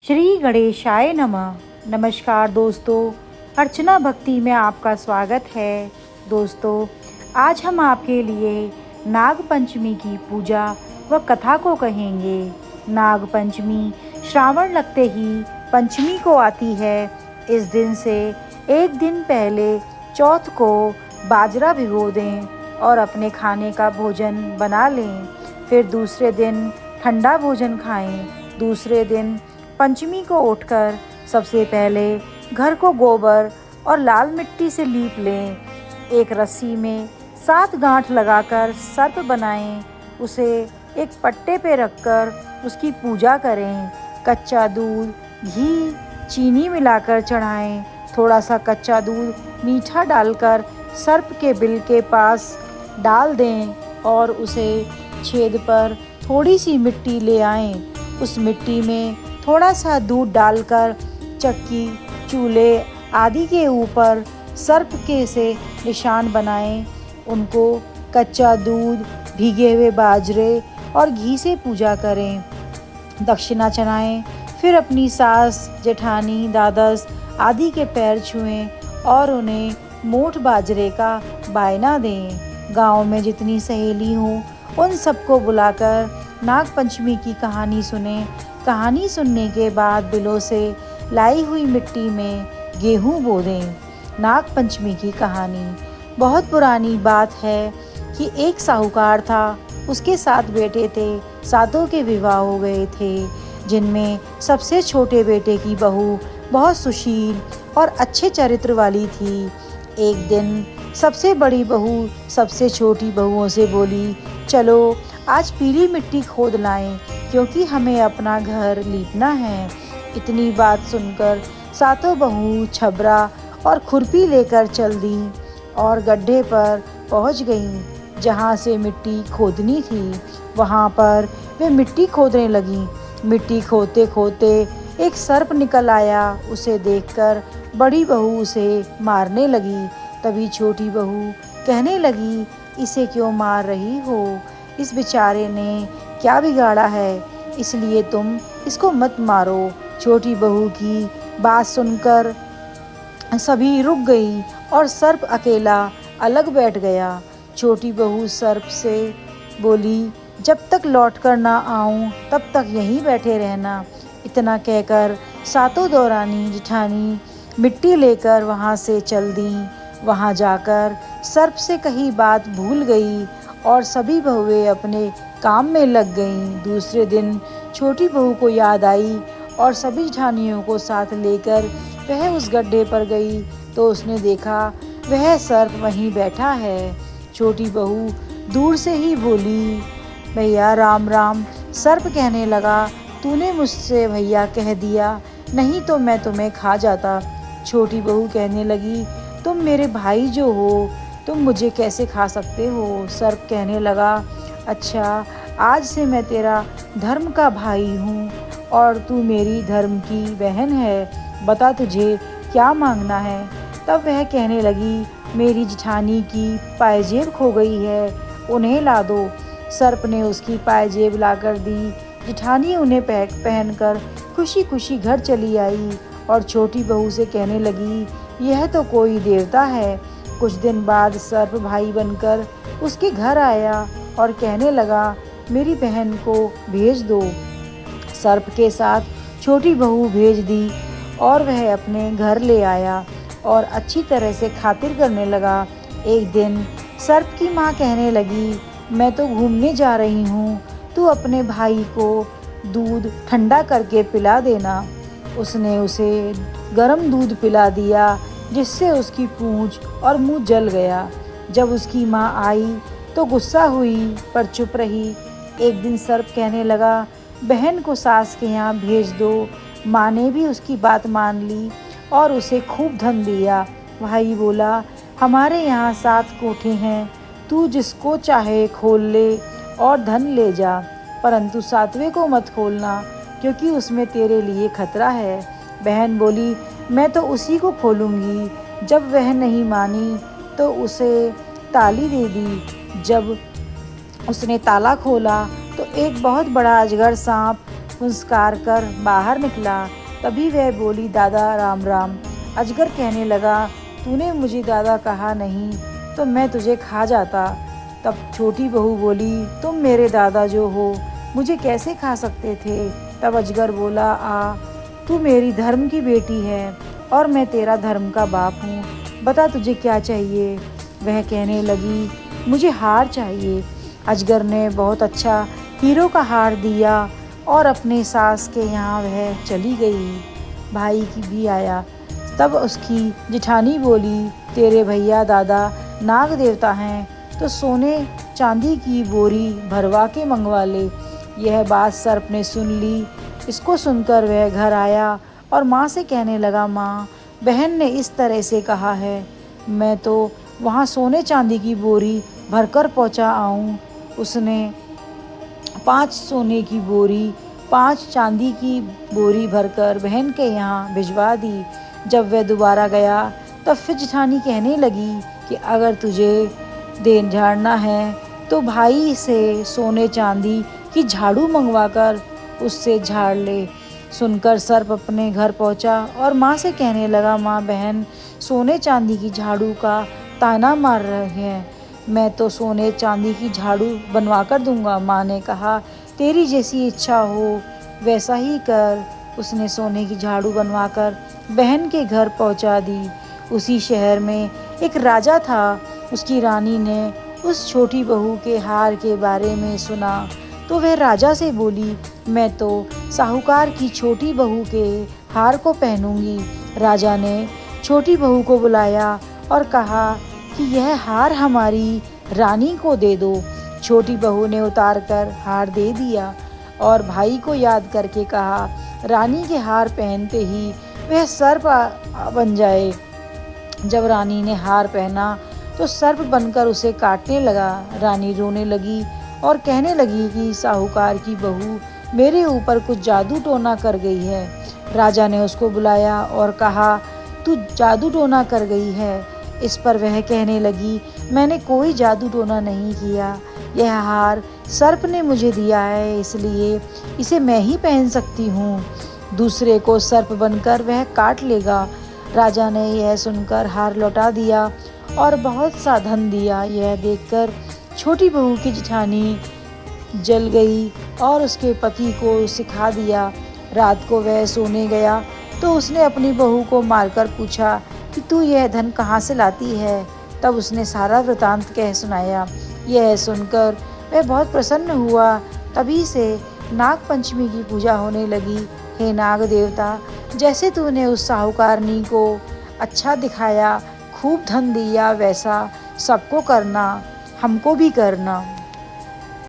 श्री गणेशाय नमः। नमस्कार दोस्तों, अर्चना भक्ति में आपका स्वागत है। दोस्तों, आज हम आपके लिए नाग पंचमी की पूजा व कथा को कहेंगे। नाग पंचमी श्रावण लगते ही पंचमी को आती है। इस दिन से एक दिन पहले चौथ को बाजरा भिगो दें और अपने खाने का भोजन बना लें। फिर दूसरे दिन ठंडा भोजन खाएं। दूसरे दिन पंचमी को उठकर सबसे पहले घर को गोबर और लाल मिट्टी से लीप लें। एक रस्सी में 7 गांठ लगाकर सर्प बनाएं। उसे एक पट्टे पे रखकर उसकी पूजा करें। कच्चा दूध, घी, चीनी मिलाकर चढ़ाएं। थोड़ा सा कच्चा दूध मीठा डालकर सर्प के बिल के पास डाल दें और उसे छेद पर थोड़ी सी मिट्टी ले आएं। उस मिट्टी में थोड़ा सा दूध डालकर चक्की, चूल्हे आदि के ऊपर सर्प के से निशान बनाएं। उनको कच्चा दूध, भीगे हुए बाजरे और घी से पूजा करें। दक्षिणा चढ़ाएं। फिर अपनी सास, जेठानी, दादस आदि के पैर छुएं और उन्हें मोठ बाजरे का बायना दें। गांव में जितनी सहेली हों उन सबको बुलाकर नाग पंचमी की कहानी सुनें। कहानी सुनने के बाद बिलों से लाई हुई मिट्टी में गेहूं बो दें। नाग पंचमी की कहानी बहुत पुरानी बात है कि एक साहूकार था। उसके 7 बेटे थे। सातों के विवाह हो गए थे, जिनमें सबसे छोटे बेटे की बहू बहुत सुशील और अच्छे चरित्र वाली थी। एक दिन सबसे बड़ी बहू सबसे छोटी बहुओं से बोली, चलो आज पीली मिट्टी खोद लाएं, क्योंकि हमें अपना घर लीपना है। इतनी बात सुनकर सातों बहू छबरा और खुरपी लेकर चल दी और गड्ढे पर पहुंच गईं, जहां से मिट्टी खोदनी थी। वहां पर वे मिट्टी खोदने लगी। मिट्टी खोदते खोदते एक सर्प निकल आया। उसे देखकर बड़ी बहू उसे मारने लगी। तभी छोटी बहू कहने लगी, इसे क्यों मार रही हो? इस बेचारे ने क्या बिगाड़ा है, इसलिए तुम इसको मत मारो। छोटी बहू की बात सुनकर सभी रुक गई और सर्प अकेला अलग बैठ गया। छोटी बहू सर्प से बोली, जब तक लौट कर ना आऊं तब तक यहीं बैठे रहना। इतना कहकर सातों दौरानी जेठानी मिट्टी लेकर वहां से चल दी। वहां जाकर सर्प से कही बात भूल गई और सभी बहुएं अपने काम में लग गईं। दूसरे दिन छोटी बहू को याद आई और सभी जेठानियों को साथ लेकर वह उस गड्ढे पर गई तो उसने देखा वह सर्प वहीं बैठा है। छोटी बहू दूर से ही बोली, भैया राम राम। सर्प कहने लगा, तूने मुझसे भैया कह दिया, नहीं तो मैं तुम्हें खा जाता। छोटी बहू कहने लगी, तुम मेरे भाई जो हो, तुम मुझे कैसे खा सकते हो? सर्प कहने लगा, अच्छा आज से मैं तेरा धर्म का भाई हूँ और तू मेरी धर्म की बहन है। बता तुझे क्या मांगना है? तब वह कहने लगी, मेरी जेठानी की पायजेब खो गई है, उन्हें ला दो। सर्प ने उसकी पायजेब लाकर दी। जेठानी उन्हें पहनकर खुशी खुशी घर चली आई और छोटी बहू से कहने लगी, यह तो कोई देवता है। कुछ दिन बाद सर्प भाई बनकर उसके घर आया और कहने लगा, मेरी बहन को भेज दो। सर्प के साथ छोटी बहू भेज दी और वह अपने घर ले आया और अच्छी तरह से खातिर करने लगा। एक दिन सर्प की माँ कहने लगी, मैं तो घूमने जा रही हूँ, तू अपने भाई को दूध ठंडा करके पिला देना। उसने उसे गर्म दूध पिला दिया, जिससे उसकी पूंछ और मुंह जल गया। जब उसकी माँ आई तो गुस्सा हुई पर चुप रही। एक दिन सर्प कहने लगा, बहन को सास के यहाँ भेज दो। माँ ने भी उसकी बात मान ली और उसे खूब धन दिया। भाई बोला, हमारे यहाँ 7 कोठे हैं, तू जिसको चाहे खोल ले और धन ले जा, परंतु 7वें को मत खोलना, क्योंकि उसमें तेरे लिए खतरा है। बहन बोली, मैं तो उसी को खोलूँगी। जब वह नहीं मानी तो उसे ताली दे दी। जब उसने ताला खोला तो एक बहुत बड़ा अजगर सांप फुंसकार कर बाहर निकला। तभी वह बोली, दादा राम राम। अजगर कहने लगा, तूने मुझे दादा कहा नहीं तो मैं तुझे खा जाता। तब छोटी बहू बोली, तुम मेरे दादा जो हो मुझे कैसे खा सकते थे। तब अजगर बोला, तू मेरी धर्म की बेटी है और मैं तेरा धर्म का बाप हूँ। बता तुझे क्या चाहिए। वह कहने लगी, मुझे हार चाहिए। अजगर ने बहुत अच्छा हीरो का हार दिया और अपने सास के यहाँ वह चली गई। भाई की भी आया। तब उसकी जिठानी बोली, तेरे भैया दादा नाग देवता हैं तो सोने चांदी की बोरी भरवा के मंगवा ले। यह बात सर्प ने सुन ली। इसको सुनकर वह घर आया और माँ से कहने लगा, माँ, बहन ने इस तरह से कहा है, मैं तो वहाँ सोने चांदी की बोरी भरकर पहुँचा आऊँ। उसने 5 सोने की बोरी 5 चांदी की बोरी भरकर बहन के यहाँ भिजवा दी। जब वह दोबारा गया तब फिर जिठानी कहने लगी कि अगर तुझे देन झाड़ना है तो भाई से सोने चांदी की झाड़ू मंगवाकर उससे झाड़ ले। सुनकर सर्प अपने घर पहुंचा और माँ से कहने लगा, माँ, बहन सोने चांदी की झाड़ू का ताना मार रहे हैं, मैं तो सोने चांदी की झाड़ू बनवा कर दूंगा। माँ ने कहा, तेरी जैसी इच्छा हो वैसा ही कर। उसने सोने की झाड़ू बनवाकर बहन के घर पहुंचा दी। उसी शहर में एक राजा था। उसकी रानी ने उस छोटी बहू के हार के बारे में सुना तो वह राजा से बोली, मैं तो साहूकार की छोटी बहू के हार को पहनूंगी। राजा ने छोटी बहू को बुलाया और कहा कि यह हार हमारी रानी को दे दो। छोटी बहू ने उतार कर हार दे दिया और भाई को याद करके कहा, रानी के हार पहनते ही वह सर्प बन जाए। जब रानी ने हार पहना तो सर्प बनकर उसे काटने लगा। रानी रोने लगी और कहने लगी कि साहूकार की बहू मेरे ऊपर कुछ जादू टोना कर गई है। राजा ने उसको बुलाया और कहा, तू जादू टोना कर गई है। इस पर वह कहने लगी, मैंने कोई जादू टोना नहीं किया, यह हार सर्प ने मुझे दिया है, इसलिए इसे मैं ही पहन सकती हूँ, दूसरे को सर्प बनकर वह काट लेगा। राजा ने यह सुनकर हार लौटा दिया और बहुत सा धन दिया। यह देखकर छोटी बहू की जिठानी जल गई और उसके पति को सिखा दिया। रात को वह सोने गया तो उसने अपनी बहू को मारकर पूछा कि तू यह धन कहाँ से लाती है। तब उसने सारा वृतांत कह सुनाया। यह सुनकर वह बहुत प्रसन्न हुआ। तभी से नाग पंचमी की पूजा होने लगी। हे नाग देवता, जैसे तूने उस साहूकारनी को अच्छा दिखाया, खूब धन दिया, वैसा सबको करना, हमको भी करना।